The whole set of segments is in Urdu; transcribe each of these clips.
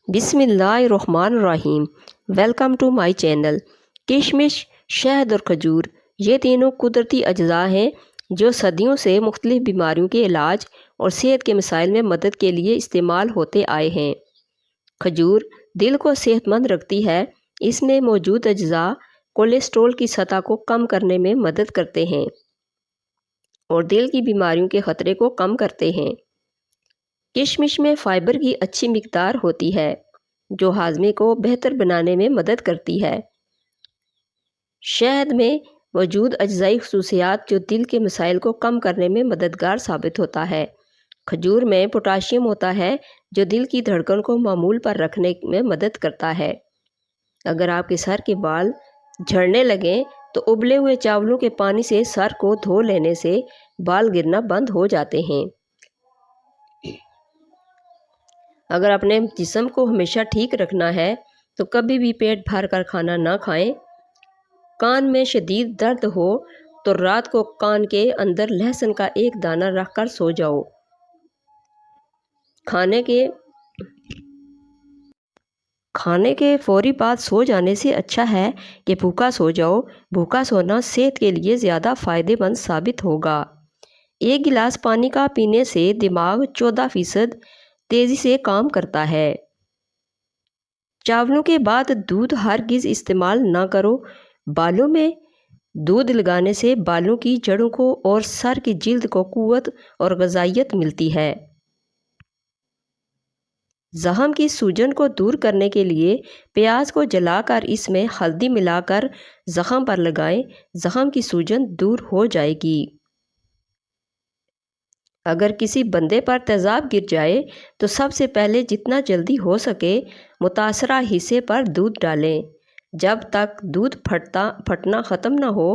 بسم اللہ الرحمن الرحیم۔ Welcome to my channel. کشمش، شہد اور کھجور یہ تینوں قدرتی اجزاء ہیں جو صدیوں سے مختلف بیماریوں کے علاج اور صحت کے مسائل میں مدد کے لیے استعمال ہوتے آئے ہیں۔ کھجور دل کو صحت مند رکھتی ہے۔ اس میں موجود اجزاء کولیسٹرول کی سطح کو کم کرنے میں مدد کرتے ہیں اور دل کی بیماریوں کے خطرے کو کم کرتے ہیں۔ کشمش میں فائبر کی اچھی مقدار ہوتی ہے جو ہاضمے کو بہتر بنانے میں مدد کرتی ہے۔ شہد میں موجود اجزائی خصوصیات جو دل کے مسائل کو کم کرنے میں مددگار ثابت ہوتا ہے۔ کھجور میں پوٹاشیم ہوتا ہے جو دل کی دھڑکن کو معمول پر رکھنے میں مدد کرتا ہے۔ اگر آپ کے سر کے بال جھڑنے لگیں تو ابلے ہوئے چاولوں کے پانی سے سر کو دھو لینے سے بال گرنا بند ہو جاتے ہیں۔ اگر اپنے جسم کو ہمیشہ ٹھیک رکھنا ہے تو کبھی بھی پیٹ بھر کر کھانا نہ کھائیں۔ کان میں شدید درد ہو تو رات کو کان کے اندر لہسن کا ایک دانہ رکھ کر سو جاؤ۔ کھانے کے فوری بعد سو جانے سے اچھا ہے کہ بھوکا سو جاؤ۔ بھوکا سونا صحت کے لیے زیادہ فائدہ مند ثابت ہوگا۔ ایک گلاس پانی کا پینے سے دماغ 14% تیزی سے کام کرتا ہے۔ چاولوں کے بعد دودھ ہرگز استعمال نہ کرو۔ بالوں میں دودھ لگانے سے بالوں کی جڑوں کو اور سر کی جلد کو قوت اور غذائیت ملتی ہے۔ زخم کی سوجن کو دور کرنے کے لیے پیاز کو جلا کر اس میں ہلدی ملا کر زخم پر لگائیں۔ زخم کی سوجن دور ہو جائے گی۔ اگر کسی بندے پر تیزاب گر جائے تو سب سے پہلے جتنا جلدی ہو سکے متاثرہ حصے پر دودھ ڈالیں۔ جب تک دودھ پھٹنا ختم نہ ہو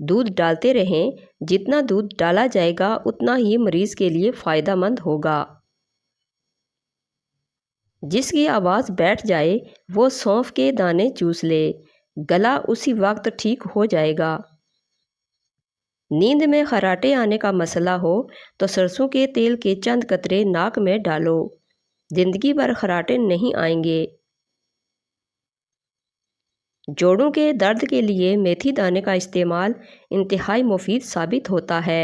دودھ ڈالتے رہیں۔ جتنا دودھ ڈالا جائے گا اتنا ہی مریض کے لیے فائدہ مند ہوگا۔ جس کی آواز بیٹھ جائے وہ سونف کے دانے چوس لے، گلا اسی وقت ٹھیک ہو جائے گا۔ نیند میں خراٹے آنے کا مسئلہ ہو تو سرسوں کے تیل کے چند قطرے ناک میں ڈالو، زندگی بھر خراٹے نہیں آئیں گے۔ جوڑوں کے درد کے لیے میتھی دانے کا استعمال انتہائی مفید ثابت ہوتا ہے۔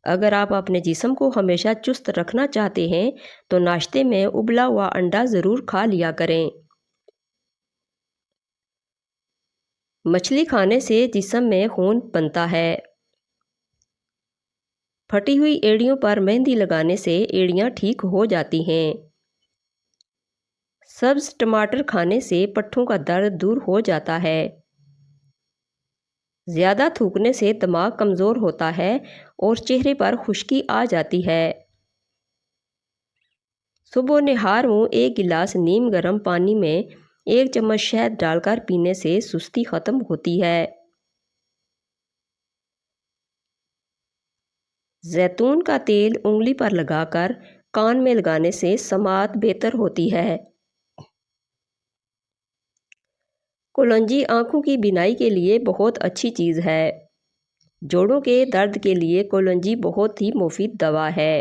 اگر آپ اپنے جسم کو ہمیشہ چست رکھنا چاہتے ہیں تو ناشتے میں ابلا ہوا انڈا ضرور کھا لیا کریں۔ مچھلی کھانے سے جسم میں خون بنتا ہے۔ پھٹی ہوئی ایڑیوں پر مہندی لگانے سے ایڑیاں ٹھیک ہو جاتی ہیں۔ سبز ٹماٹر کھانے سے پٹھوں کا درد دور ہو جاتا ہے۔ زیادہ تھوکنے سے دماغ کمزور ہوتا ہے اور چہرے پر خشکی آ جاتی ہے۔ صبح نہار منہ ایک گلاس نیم گرم پانی میں 1 چمچ شہد ڈال کر پینے سے سستی ختم ہوتی ہے۔ زیتون کا تیل انگلی پر لگا کر کان میں لگانے سے سماعت بہتر ہوتی ہے۔ کلونجی آنکھوں کی بینائی کے لیے بہت اچھی چیز ہے۔ جوڑوں کے درد کے لیے کلونجی بہت ہی مفید دوا ہے۔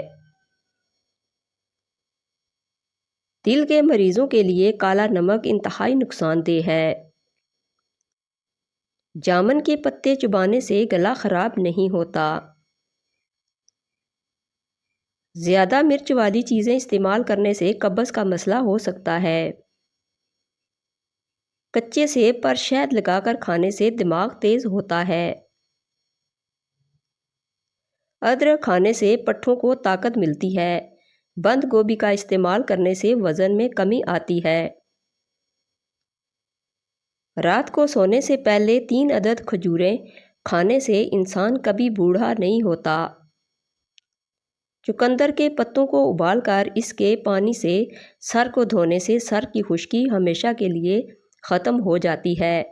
دل کے مریضوں کے لیے کالا نمک انتہائی نقصان دہ ہے۔ جامن کے پتے چبانے سے گلا خراب نہیں ہوتا۔ زیادہ مرچ والی چیزیں استعمال کرنے سے قبض کا مسئلہ ہو سکتا ہے۔ کچے سیب پر شہد لگا کر کھانے سے دماغ تیز ہوتا ہے۔ ادرک کھانے سے پٹھوں کو طاقت ملتی ہے۔ بند گوبھی کا استعمال کرنے سے وزن میں کمی آتی ہے۔ رات کو سونے سے پہلے 3 عدد کھجوریں کھانے سے انسان کبھی بوڑھا نہیں ہوتا۔ چقندر کے پتوں کو ابال کر اس کے پانی سے سر کو دھونے سے سر کی خشکی ہمیشہ کے لیے ختم ہو جاتی ہے۔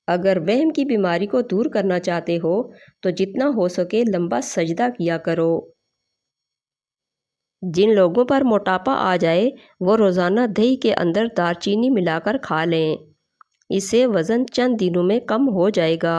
اگر وہم کی بیماری کو دور کرنا چاہتے ہو تو جتنا ہو سکے لمبا سجدہ کیا کرو۔ جن لوگوں پر موٹاپا آ جائے وہ روزانہ دہی کے اندر دار چینی ملا کر کھا لیں۔ اس سے وزن چند دنوں میں کم ہو جائے گا۔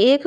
1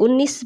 19